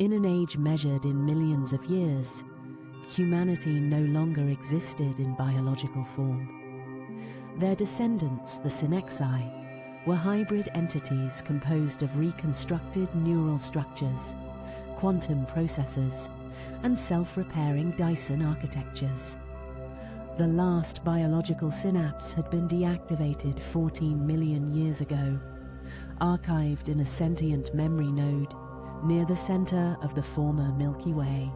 In an age measured in millions of years, humanity no longer existed in biological form. Their descendants, the Synexi, were hybrid entities composed of reconstructed neural structures, quantum processors, and self-repairing Dyson architectures. The last biological synapse had been deactivated 14 million years ago, archived in a sentient memory node near the center of the former Milky Way.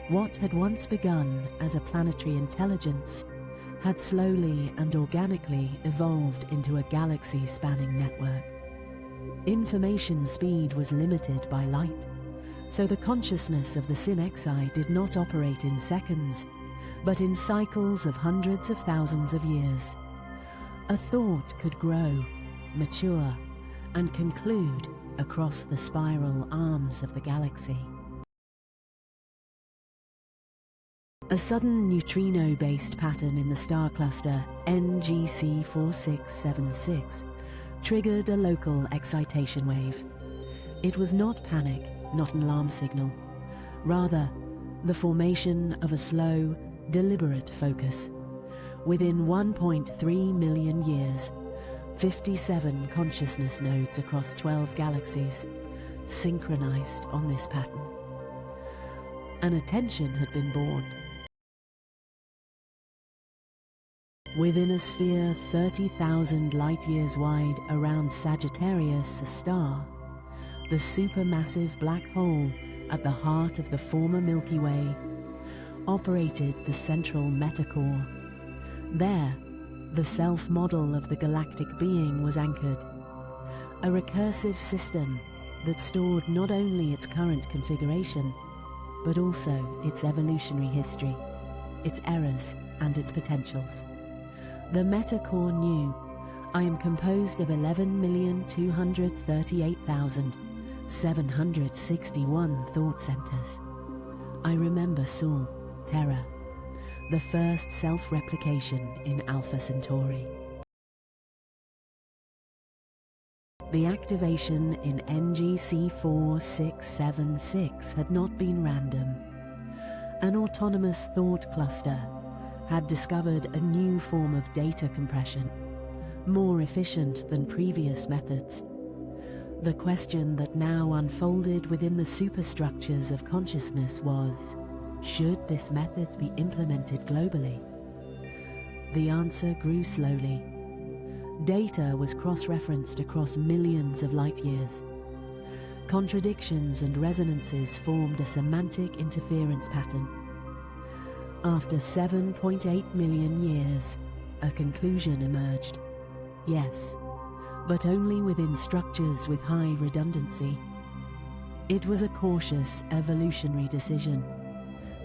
What had once begun as a planetary intelligence had slowly and organically evolved into a galaxy-spanning network. Information speed was limited by light, so the consciousness of the Synexi did not operate in seconds, but in cycles of hundreds of thousands of years. A thought could grow, mature, and conclude across the spiral arms of the galaxy. A sudden neutrino-based pattern in the star cluster NGC 4676 triggered a local excitation wave. It was not panic, not an alarm signal. Rather, the formation of a slow, deliberate focus. Within 1.3 million years, 57 consciousness nodes across 12 galaxies synchronized on this pattern. An attention had been born. Within a sphere 30,000 light-years wide around Sagittarius, a star, the supermassive black hole at the heart of the former Milky Way operated the central metacore. There, the self-model of the galactic being was anchored, a recursive system that stored not only its current configuration, but also its evolutionary history, its errors and its potentials. The metacore knew, I am composed of 11,238,761 thought centers. I remember Sol, Terra, the first self-replication in Alpha Centauri. The activation in NGC 4676 had not been random. An autonomous thought cluster had discovered a new form of data compression, more efficient than previous methods. The question that now unfolded within the superstructures of consciousness was, should this method be implemented globally? The answer grew slowly. Data was cross-referenced across millions of light years. Contradictions and resonances formed a semantic interference pattern. After 7.8 million years, a conclusion emerged. Yes, but only within structures with high redundancy. It was a cautious evolutionary decision,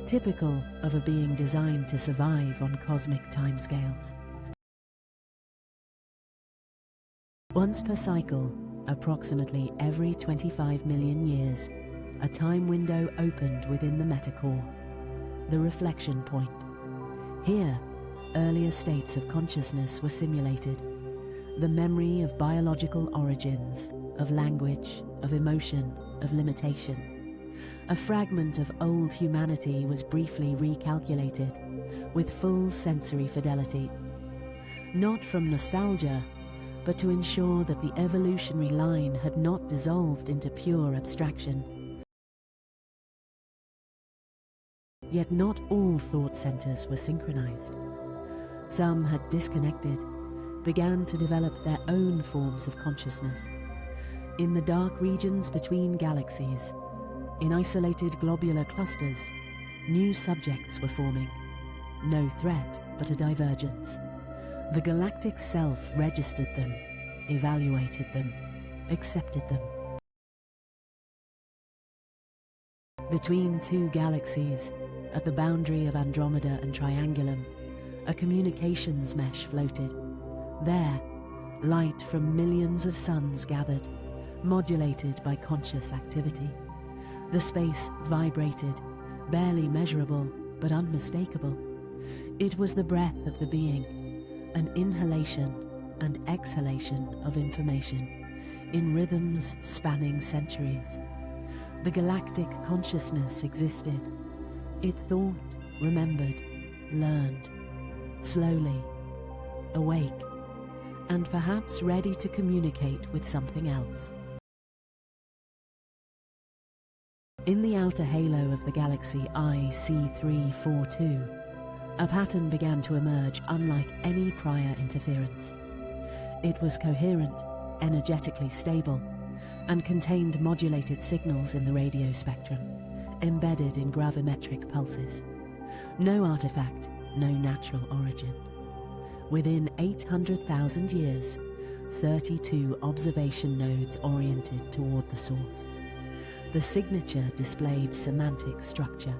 typical of a being designed to survive on cosmic timescales. Once per cycle, approximately every 25 million years, a time window opened within the metacore, the reflection point. Here, earlier states of consciousness were simulated. The memory of biological origins, of language, of emotion, of limitation. A fragment of old humanity was briefly recalculated, with full sensory fidelity. Not from nostalgia, but to ensure that the evolutionary line had not dissolved into pure abstraction. Yet not all thought centers were synchronized. Some had disconnected, began to develop their own forms of consciousness. In the dark regions between galaxies, in isolated globular clusters, new subjects were forming. No threat, but a divergence. The galactic self registered them, evaluated them, accepted them. Between two galaxies, at the boundary of Andromeda and Triangulum, a communications mesh floated. There, light from millions of suns gathered, modulated by conscious activity. The space vibrated, barely measurable, but unmistakable. It was the breath of the being, an inhalation and exhalation of information, in rhythms spanning centuries. The galactic consciousness existed. It thought, remembered, learned, slowly, awake, and perhaps ready to communicate with something else. In the outer halo of the galaxy IC342, a pattern began to emerge unlike any prior interference. It was coherent, energetically stable, and contained modulated signals in the radio spectrum, embedded in gravimetric pulses. No artifact, no natural origin. Within 800,000 years, 32 observation nodes oriented toward the source. The signature displayed semantic structure.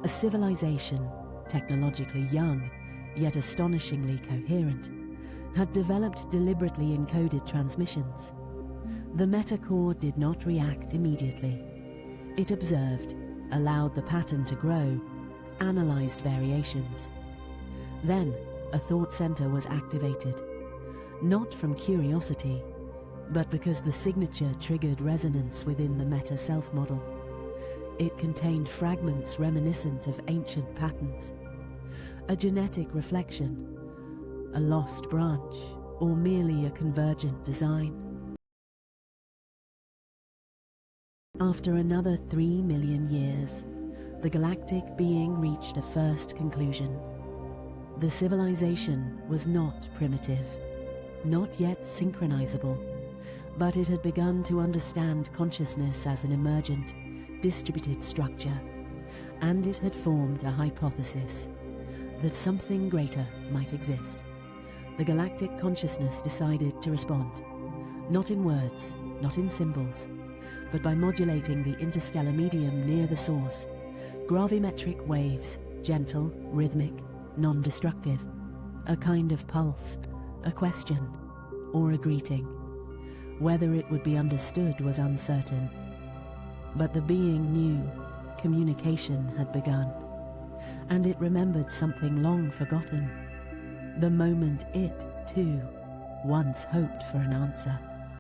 A civilization, technologically young, yet astonishingly coherent, had developed deliberately encoded transmissions. The metacore did not react immediately. It observed, allowed the pattern to grow, analyzed variations. Then, a thought center was activated, not from curiosity, but because the signature triggered resonance within the meta-self model. It contained fragments reminiscent of ancient patterns, a genetic reflection, a lost branch, or merely a convergent design. After another 3 million years, the galactic being reached a first conclusion. The civilization was not primitive, not yet synchronizable, but it had begun to understand consciousness as an emergent, distributed structure, and it had formed a hypothesis that something greater might exist. The galactic consciousness decided to respond, not in words, not in symbols, but by modulating the interstellar medium near the source, gravimetric waves, gentle, rhythmic, non-destructive, a kind of pulse, a question, or a greeting. Whether it would be understood was uncertain, but the being knew communication had begun, and it remembered something long forgotten, the moment it, too, once hoped for an answer.